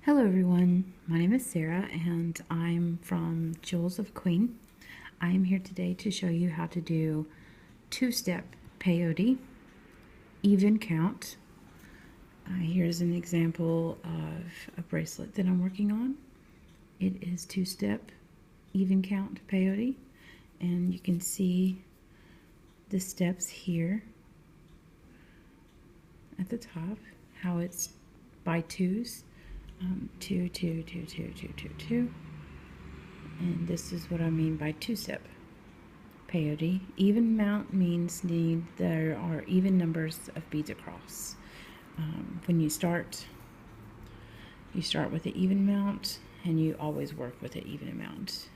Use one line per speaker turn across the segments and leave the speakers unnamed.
Hello everyone, my name is Sarah and I'm from JewelsofaQueen. I am here today to show you how to do two-step peyote, even count. Here's an example of a bracelet that I'm working on. It is two-step, even count peyote, and you can see the steps here at the top, how it's by twos. 2, 2, 2, 2, 2, 2, 2. And this is what I mean by two-step peyote. Even mount means there are even numbers of beads across. When you start with the even mount, and you always work with the even amount.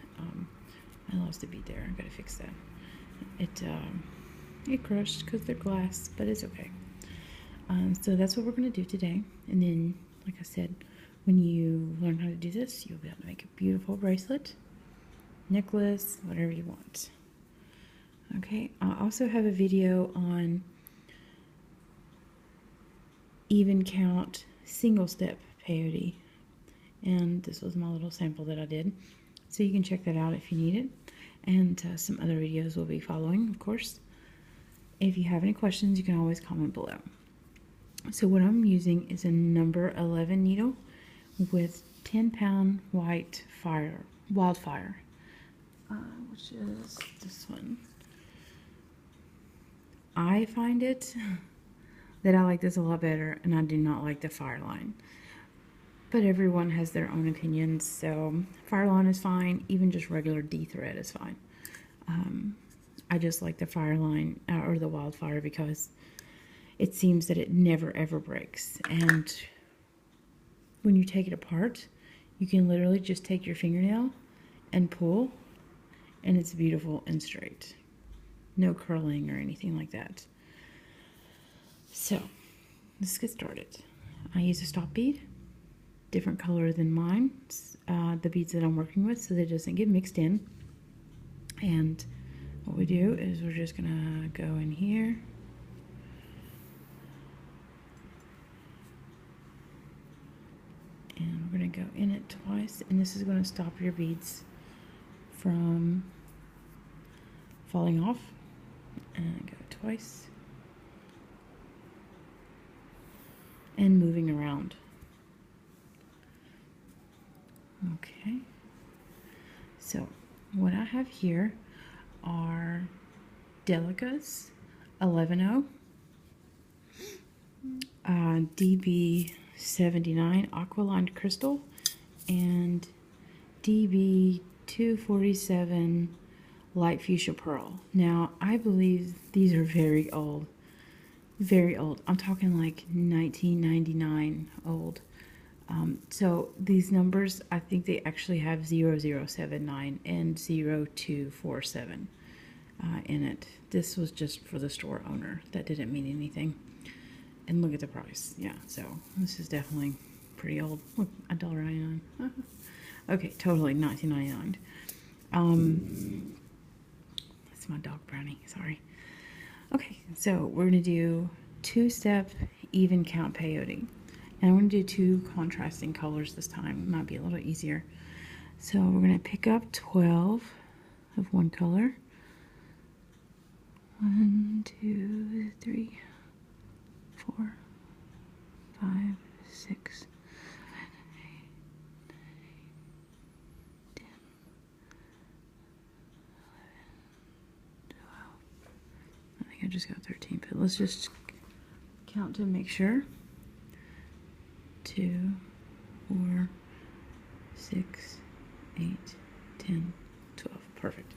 I lost a bead there. I gotta fix that. It crushed because they're glass, but it's okay. So that's what we're gonna do today. And then, like I said, when you learn how to do this, you'll be able to make a beautiful bracelet, necklace, whatever you want. Okay, I also have a video on even count single step peyote, and this was my little sample that I did, so you can check that out if you need it, and some other videos will be following, of course. If you have any questions, you can always comment below. So what I'm using is a number 11 needle with 10-pound white wildfire, which is this one. I find it that I like this a lot better, and I do not like the Fireline. But everyone has their own opinions, so Fireline is fine. Even just regular D thread is fine. I just like the Fireline or the Wildfire because it seems that it never ever breaks, and when you take it apart, you can literally just take your fingernail and pull, and it's beautiful and straight. No curling or anything like that. So, let's get started. I use a stop bead, different color than mine, the beads that I'm working with, so that it doesn't get mixed in. And what we do is we're just gonna go in here. And we're going to go in it twice, and this is going to stop your beads from falling off. And go twice. And moving around. Okay. So, what I have here are Delicas 11-0, DB 79 Aqualined Crystal, and DB 247 Light Fuchsia Pearl. Now, I believe these are very old. Very old. I'm talking like 1999 old. So these numbers, I think they actually have 0079 and 0247 in it. This was just for the store owner. That didn't mean anything. And look at the price. Yeah, so this is definitely pretty old. Look, $1.99. Okay, totally $19.99. That's my dog Brownie, sorry. Okay, so we're gonna do two-step even count peyote. And I'm gonna do two contrasting colors this time. It might be a little easier. So we're gonna pick up 12 of one color. 1, 2, 3, 4, 5, 6, 7, 8, 9, 10, 11, 12. I think I just got 13, but let's just count to make sure. 2, 4, 6, 8, 10, 12. Perfect.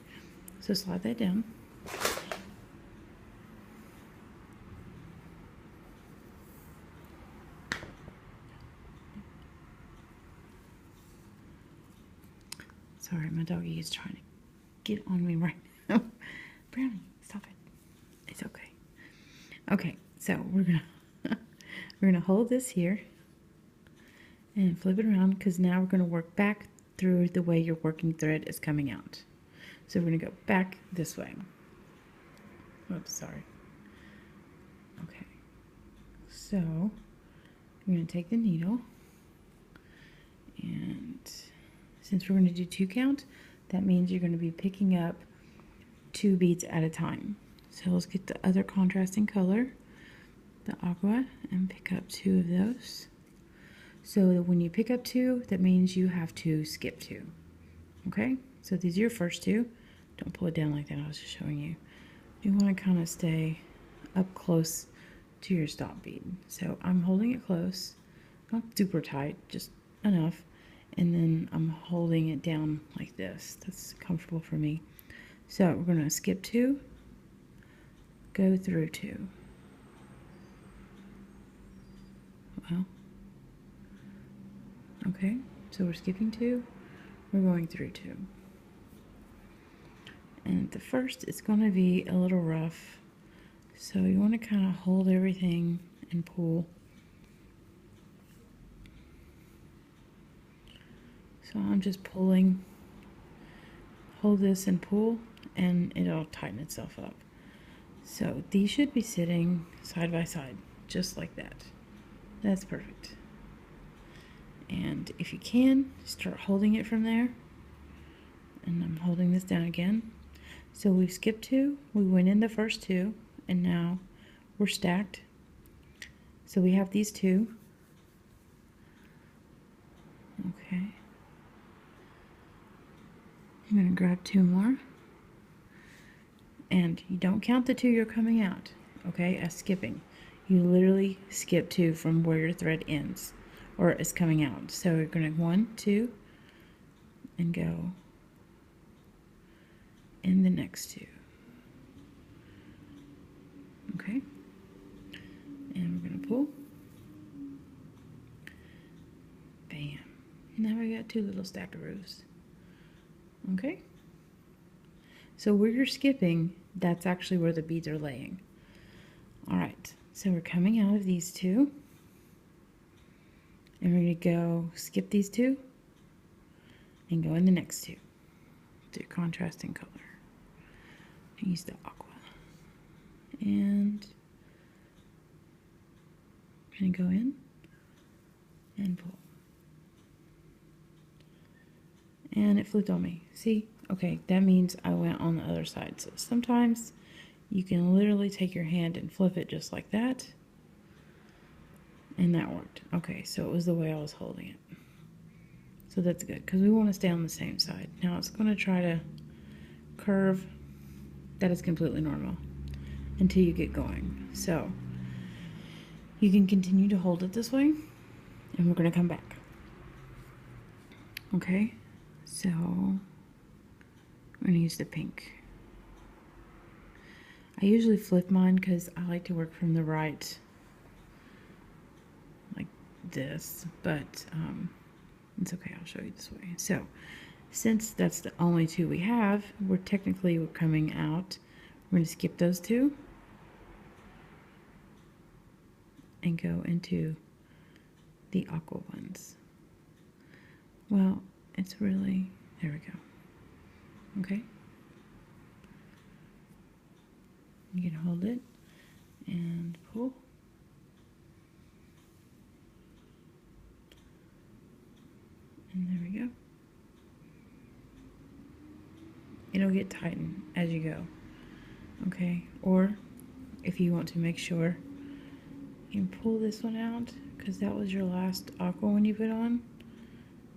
So slide that down. Sorry, my doggy is trying to get on me right now. Brownie, stop it. It's okay. Okay, so we're gonna hold this here and flip it around, because now we're gonna work back through the way your working thread is coming out. So we're gonna go back this way. Oops, sorry. Okay. So I'm gonna take the needle since we're going to do 2 count, that means you're going to be picking up 2 beads at a time. So let's get the other contrasting color, the aqua, and pick up 2 of those. So that when you pick up 2, that means you have to skip 2. Okay? So these are your first 2. Don't pull it down like that, I was just showing you. You want to kind of stay up close to your stop bead. So I'm holding it close, not super tight, just enough. And then I'm holding it down like this. That's comfortable for me. So we're going to skip 2, go through 2. Well, okay, so we're skipping 2, we're going through 2. And at the first, it's going to be a little rough. So you want to kind of hold everything and pull. So I'm just pulling, hold this and pull, and it'll tighten itself up. So these should be sitting side by side, just like that. That's perfect. And if you can, start holding it from there. And I'm holding this down again. So we skipped 2, we went in the first 2, and now we're stacked. So we have these 2. Okay. I'm going to grab 2 more. And you don't count the 2 you're coming out, okay, as skipping. You literally skip 2 from where your thread ends or is coming out. So you're going to 1, 2, and go in the next 2. Okay. And we're going to pull. Bam. Now we got 2 little stackaroos. Okay. So where you're skipping, that's actually where the beads are laying. All right. So we're coming out of these 2. And we're going to go skip these 2 and go in the next 2. Do contrasting color. Use the aqua. And I'm going to go in and pull. And it flipped on me. See? Okay, that means I went on the other side. So sometimes you can literally take your hand and flip it just like that. And that worked. Okay, so it was the way I was holding it. So that's good, because we want to stay on the same side. Now it's going to try to curve. That is completely normal until you get going. So you can continue to hold it this way, and we're going to come back. Okay, so I'm going to use the pink. I usually flip mine because I like to work from the right, like this, but it's okay, I'll show you this way. So since that's the only 2 we have, we're coming out. We're going to skip those 2 and go into the aqua ones. Well, it's really, there we go. Okay. You can hold it and pull. And there we go. It'll get tightened as you go. Okay, or if you want to make sure, you can pull this one out because that was your last aqua one you put on,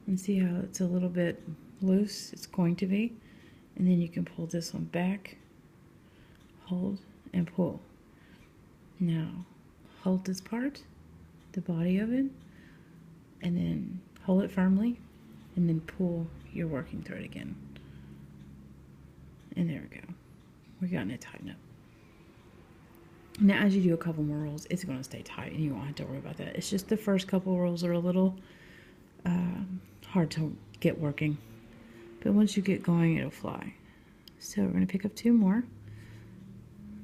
and see how it's a little bit loose. It's going to be, and then you can pull this one back, hold and pull. Now hold this part, the body of it, and then hold it firmly, and then pull your working thread again. And there we go. We're getting it tightened up. Now as you do a couple more rolls, it's going to stay tight and you won't have to worry about that. It's just the first couple rolls are a little hard to get working, but once you get going, it'll fly. So we're going to pick up 2 more,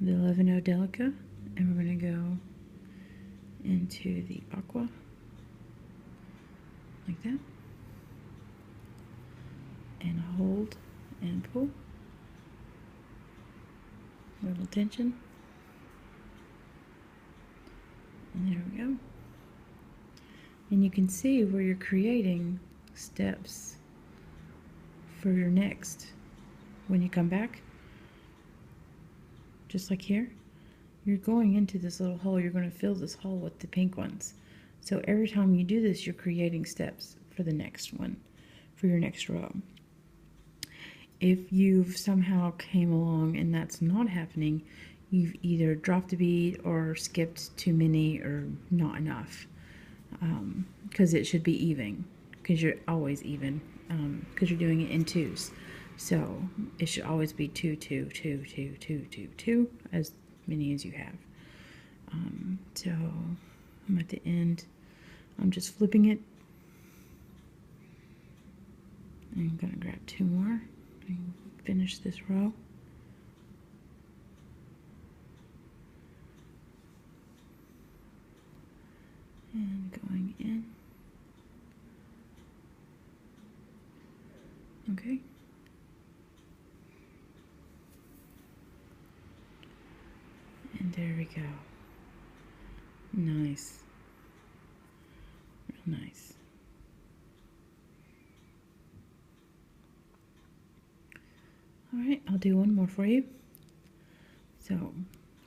the 11 Delica, and we're going to go into the aqua like that, and hold and pull. Little tension, and there we go. And you can see where you're creating steps for your next. When you come back, just like here, you're going into this little hole. You're going to fill this hole with the pink ones. So every time you do this, you're creating steps for the next one, for your next row. If you've somehow came along and that's not happening, you've either dropped a bead or skipped too many or not enough, because it should be even, because you're always even, because you're doing it in twos. So it should always be 2, 2, 2, 2, 2, 2, 2, as many as you have. So I'm at the end. I'm just flipping it. I'm going to grab 2 more and finish this row. And going in. Okay. And there we go. Nice. Real nice. All right, I'll do one more for you. So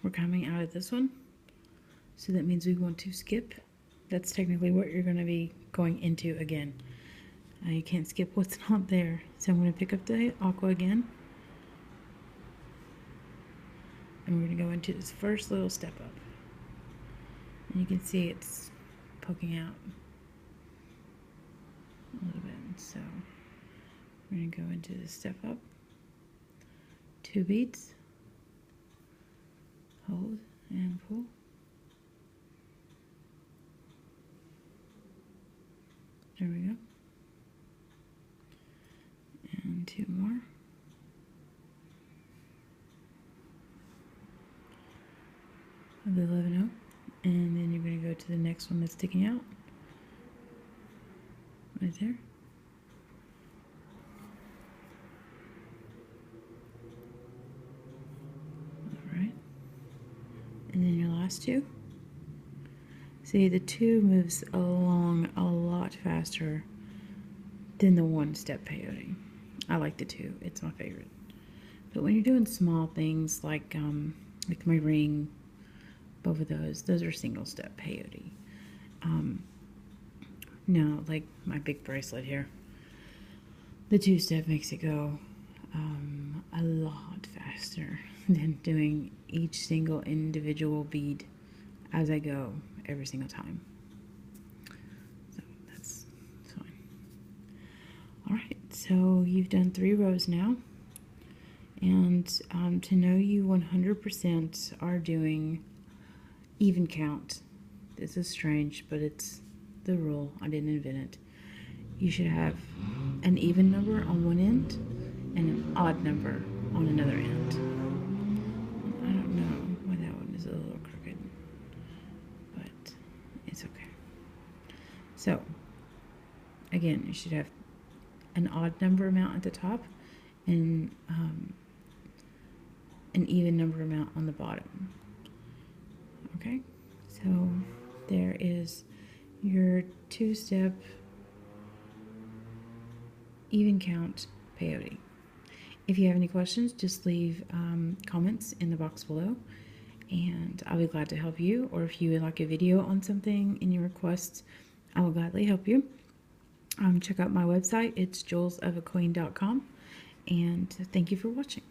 we're coming out of this one. So that means we want to skip. That's technically what you're going to be going into again. You can't skip what's not there. So I'm going to pick up the aqua again. And we're going to go into this first little step up. And you can see it's poking out a little bit. So we're going to go into the step up. 2 beads. Hold and pull. There we go. And 2 more. Of the 11-0, and then you're going to go to the next one that's sticking out right there. All right, and then your last 2. See, the 2 moves along a lot faster than the 1-step peyote. I like the 2; it's my favorite. But when you're doing small things like my ring, both of those are single step peyote. No, like my big bracelet here, the 2-step makes it go a lot faster than doing each single individual bead as I go every single time. So that's fine. All right, so you've done 3 rows now, and to know you 100% are doing even count. This is strange, but it's the rule. I didn't invent it. You should have an even number on one end and an odd number on another end. I don't know why that one is a little crooked, but it's okay. So again, you should have an odd number amount at the top and an even number amount on the bottom. Okay, so there is your 2-step even count peyote. If you have any questions, just leave comments in the box below, and I'll be glad to help you. Or if you would like a video on something in your requests, I will gladly help you. Check out my website. It's JewelsofaQueen.com, and thank you for watching.